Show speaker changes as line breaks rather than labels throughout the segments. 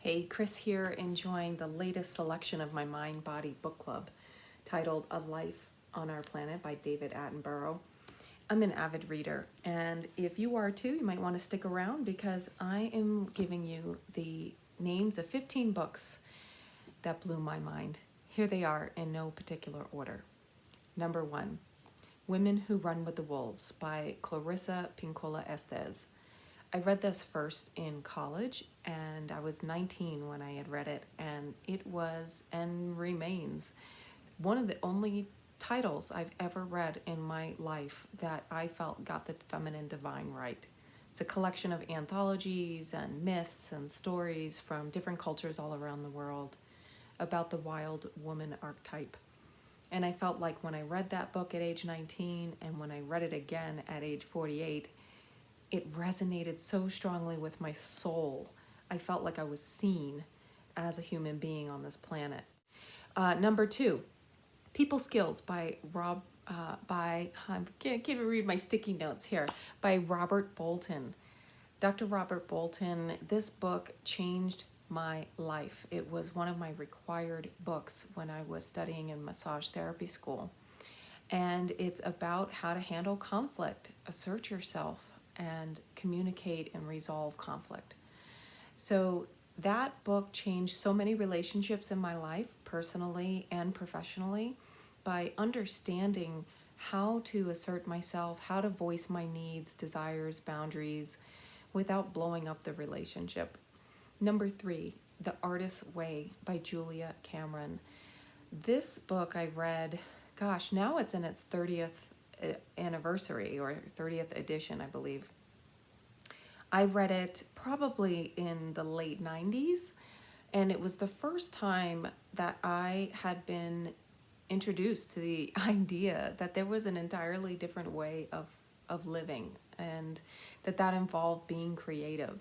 Hey, Chris here, enjoying the latest selection of my Mind Body book club titled A Life on Our Planet by David Attenborough. I'm an avid reader, and if you are too, you might want to stick around because I am giving you the names of 15 books that blew my mind. Here they are in no particular order. Number 1, Women Who Run with the Wolves by Clarissa Pinkola Estes. I read this first in college, and I was 19 when I had read it, and it was and remains one of the only titles I've ever read in my life that I felt got the feminine divine right. It's a collection of anthologies and myths and stories from different cultures all around the world about the wild woman archetype. And I felt like when I read that book at age 19 and when I read it again at age 48, it resonated so strongly with my soul. I felt like I was seen as a human being on this planet. Number 2, People Skills by I can't even read my sticky notes here, by Robert Bolton. Dr. Robert Bolton, this book changed my life. It was one of my required books when I was studying in massage therapy school. And it's about how to handle conflict, assert yourself, and communicate and resolve conflict. So that book changed so many relationships in my life, personally and professionally, by understanding how to assert myself, how to voice my needs, desires, boundaries without blowing up the relationship. Number 3, The Artist's Way by Julia Cameron. This book I read, gosh, now it's in its 30th anniversary or 30th edition, I believe. I read it probably in the late 90s, and it was the first time that I had been introduced to the idea that there was an entirely different way of living, and that involved being creative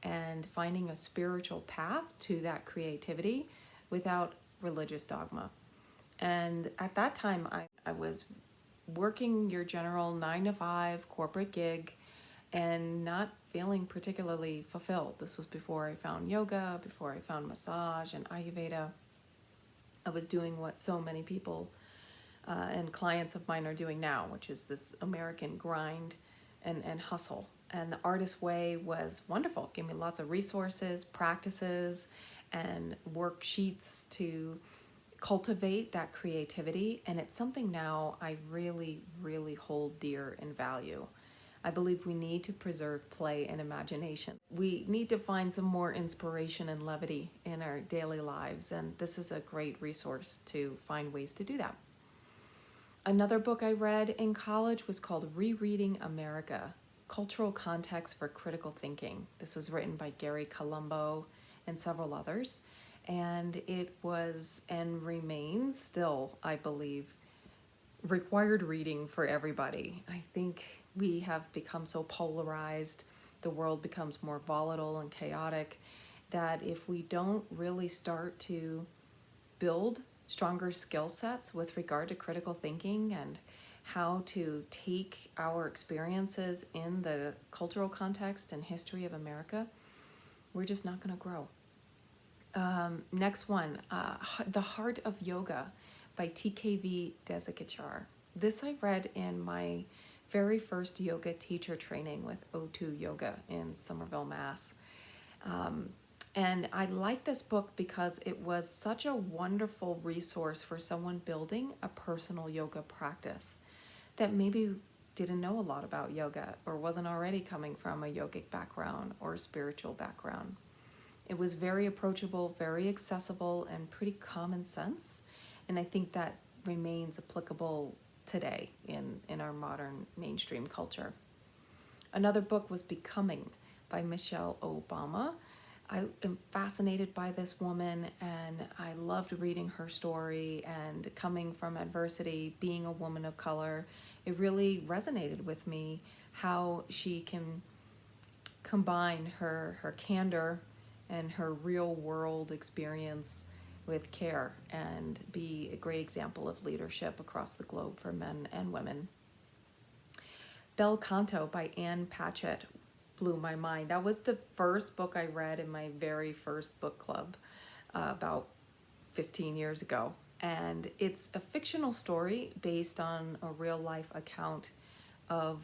and finding a spiritual path to that creativity without religious dogma. And at that time, I was working your general 9 to 5 corporate gig and not feeling particularly fulfilled. This was before I found yoga, before I found massage and Ayurveda. I was doing what so many people and clients of mine are doing now, which is this American grind and hustle. And the Artist's Way was wonderful. It gave me lots of resources, practices, and worksheets to cultivate that creativity. And it's something now I really, really hold dear and value. I believe we need to preserve play and imagination. We need to find some more inspiration and levity in our daily lives, and this is a great resource to find ways to do that. Another book I read in college was called Rereading America, Cultural Context for Critical Thinking. This was written by Gary Colombo and several others, and it was and remains still, I believe, required reading for everybody. I think we have become so polarized, the world becomes more volatile and chaotic, that if we don't really start to build stronger skill sets with regard to critical thinking and how to take our experiences in the cultural context and history of America, we're just not going to grow. Next one, The Heart of Yoga by TKV Desikachar. This I read in my very first yoga teacher training with O2 Yoga in Somerville, Mass. And I like this book because it was such a wonderful resource for someone building a personal yoga practice that maybe didn't know a lot about yoga or wasn't already coming from a yogic background or spiritual background. It was very approachable, very accessible, and pretty common sense. And I think that remains applicable today in our modern mainstream culture. Another book was Becoming by Michelle Obama. I am fascinated by this woman, and I loved reading her story and coming from adversity, being a woman of color. It really resonated with me how she can combine her candor and her real world experience with care and be a great example of leadership across the globe for men and women. Bel Canto by Ann Patchett. blew my mind. That was the first book I read in my very first book club about 15 years ago. And it's a fictional story based on a real life account of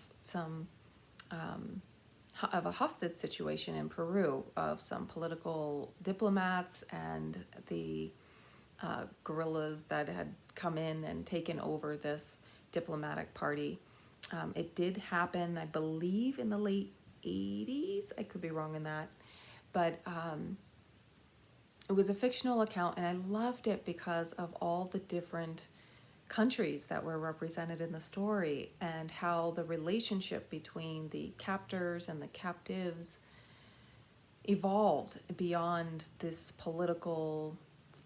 of a hostage situation in Peru, of some political diplomats and the guerrillas that had come in and taken over this diplomatic party. It did happen, I believe, in the late 80s. I could be wrong in that. But it was a fictional account, and I loved it because of all the different countries that were represented in the story and how the relationship between the captors and the captives evolved beyond this political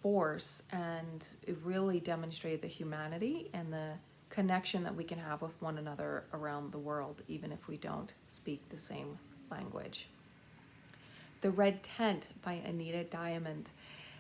force, and it really demonstrated the humanity and the connection that we can have with one another around the world, even if we don't speak the same language. The Red Tent by Anita Diamond.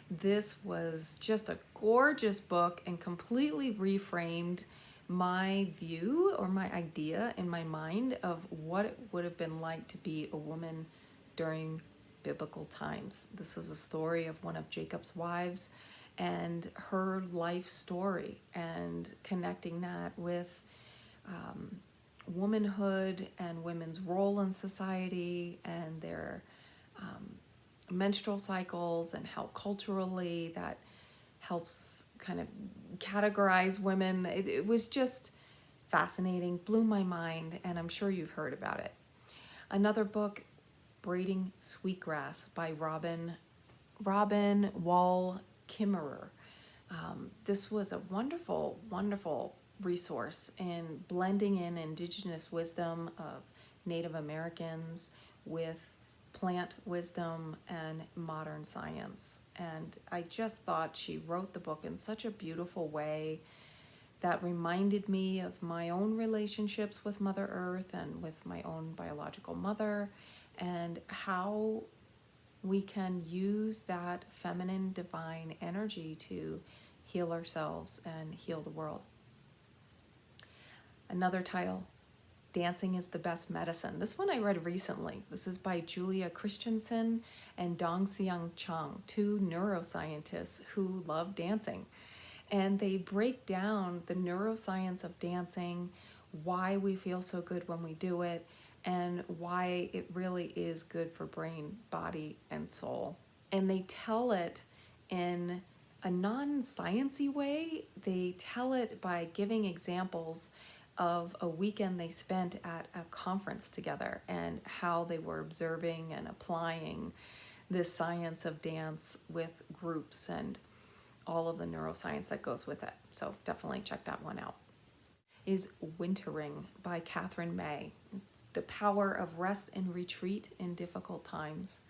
This was just a gorgeous book and completely reframed my view or my idea in my mind of what it would have been like to be a woman during biblical times. This is a story of one of Jacob's wives and her life story, and connecting that with womanhood and women's role in society and their menstrual cycles, and how culturally that helps kind of categorize women. It was just fascinating, blew my mind, and I'm sure you've heard about it. Another book, Braiding Sweetgrass by Robin Wall Kimmerer. This was a wonderful, wonderful resource in blending in indigenous wisdom of Native Americans with plant wisdom and modern science. And I just thought she wrote the book in such a beautiful way that reminded me of my own relationships with Mother Earth and with my own biological mother, and how we can use that feminine divine energy to heal ourselves and heal the world. Another title, Dancing is the Best Medicine. This one I read recently. This is by Julia Christensen and Dong-Seung Chung, two neuroscientists who love dancing. And they break down the neuroscience of dancing, why we feel so good when we do it, and why it really is good for brain, body, and soul. And they tell it in a non-sciencey way. They tell it by giving examples of a weekend they spent at a conference together and how they were observing and applying this science of dance with groups and all of the neuroscience that goes with it. So definitely check that one out. Is Wintering by Catherine May. The power of rest and retreat in difficult times.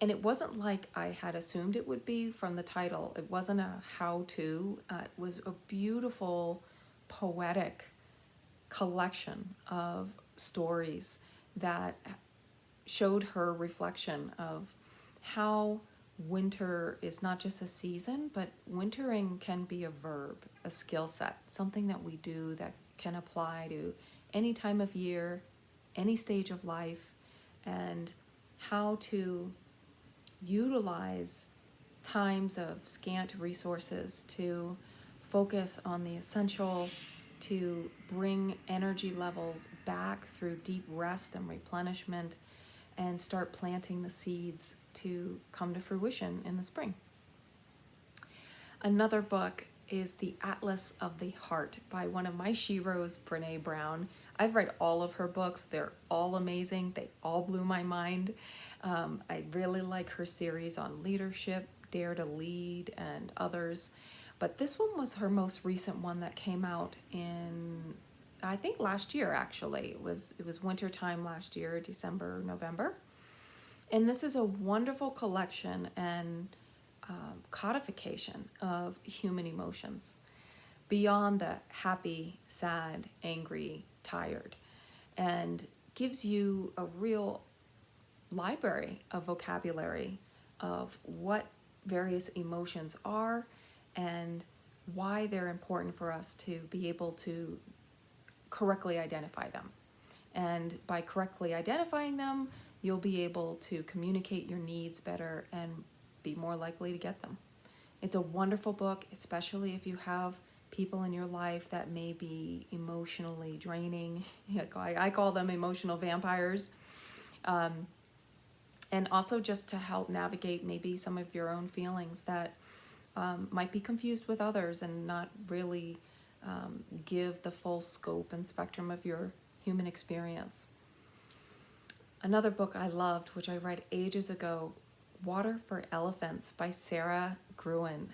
And it wasn't like I had assumed it would be from the title. It wasn't a how-to. It was a beautiful, poetic collection of stories that showed her reflection of how winter is not just a season, but wintering can be a verb, a skill set, something that we do that can apply to any time of year, any stage of life, and how to utilize times of scant resources to focus on the essential, to bring energy levels back through deep rest and replenishment, and start planting the seeds to come to fruition in the spring. Another book is The Atlas of the Heart by one of my sheroes, Brene Brown. I've read all of her books. They're all amazing. They all blew my mind. I really like her series on leadership, Dare to Lead, and others. But this one was her most recent one that came out in, I think last year actually. It was winter time last year, December, November. And this is a wonderful collection and codification of human emotions beyond the happy, sad, angry, tired, and gives you a real library of vocabulary of what various emotions are and why they're important for us to be able to correctly identify them. And by correctly identifying them, you'll be able to communicate your needs better and be more likely to get them. It's a wonderful book, especially if you have people in your life that may be emotionally draining. I call them emotional vampires. And also just to help navigate maybe some of your own feelings that might be confused with others and not really give the full scope and spectrum of your human experience. Another book I loved, which I read ages ago, Water for Elephants by Sarah Gruen.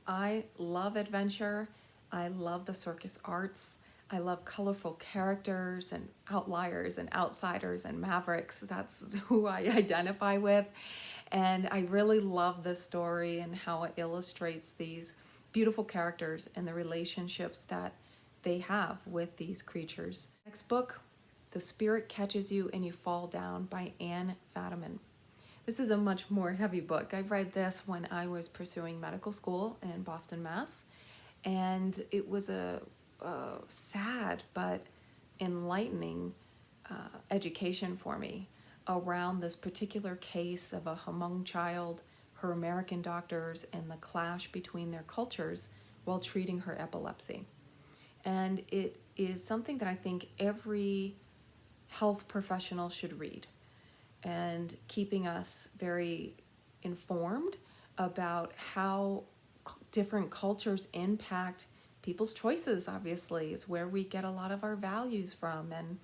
I love adventure. I love the circus arts. I love colorful characters and outliers and outsiders and mavericks. That's who I identify with. And I really love this story and how it illustrates these beautiful characters and the relationships that they have with these creatures. Next book, The Spirit Catches You and You Fall Down by Anne Fadiman. This is a much more heavy book. I read this when I was pursuing medical school in Boston, Mass. And it was a sad but enlightening education for me around this particular case of a Hmong child, her American doctors, and the clash between their cultures while treating her epilepsy. And it is something that I think every health professional should read, and keeping us very informed about how different cultures impact people's choices. Obviously, is where we get a lot of our values from, and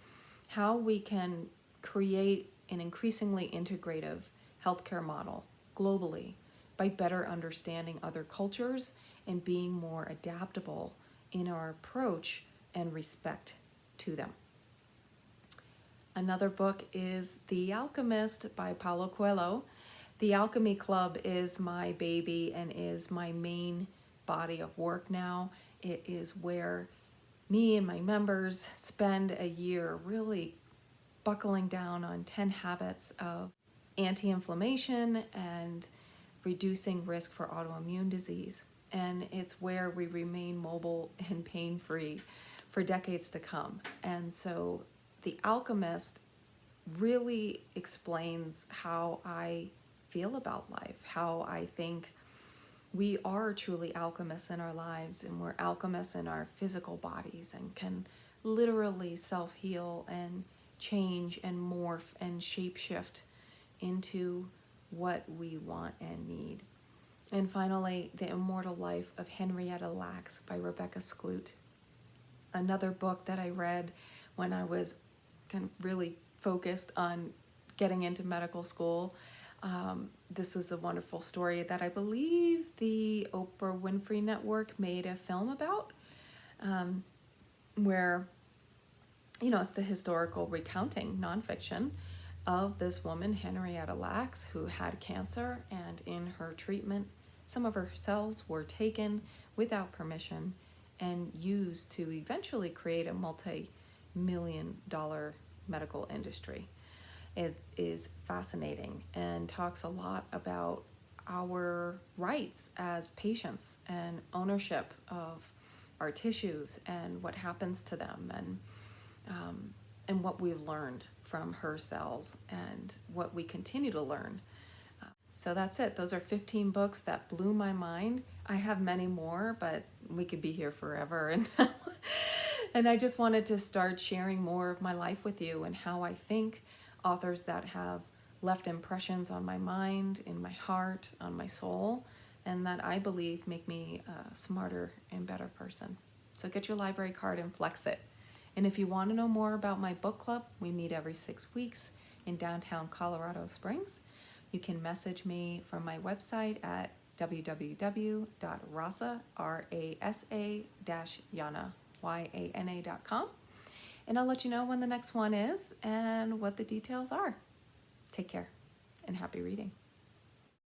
how we can create an increasingly integrative healthcare model globally by better understanding other cultures and being more adaptable in our approach and respect to them. Another book is The Alchemist by Paulo Coelho. The Alchemy Club is my baby and is my main body of work now. It is where me and my members spend a year really buckling down on 10 habits of anti-inflammation and reducing risk for autoimmune disease. And it's where we remain mobile and pain-free for decades to come. And so The Alchemist really explains how I feel about life, how I think we are truly alchemists in our lives, and we're alchemists in our physical bodies and can literally self-heal and change and morph and shapeshift into what we want and need. And finally, The Immortal Life of Henrietta Lacks by Rebecca Skloot. Another book that I read when I was kind of really focused on getting into medical school. This is a wonderful story that I believe the Oprah Winfrey Network made a film about, where, it's the historical recounting, nonfiction, of this woman, Henrietta Lacks, who had cancer, and in her treatment, some of her cells were taken without permission and used to eventually create a multi-million-dollar medical industry. It is fascinating and talks a lot about our rights as patients and ownership of our tissues and what happens to them, and what we've learned from her cells and what we continue to learn. So that's it. Those are 15 books that blew my mind. I have many more, but we could be here forever. And I just wanted to start sharing more of my life with you and how I think, authors that have left impressions on my mind, in my heart, on my soul, and that I believe make me a smarter and better person. So get your library card and flex it. And if you want to know more about my book club, we meet every 6 weeks in downtown Colorado Springs. You can message me from my website at www.rasa-yana.com. And I'll let you know when the next one is and what the details are. Take care and happy reading.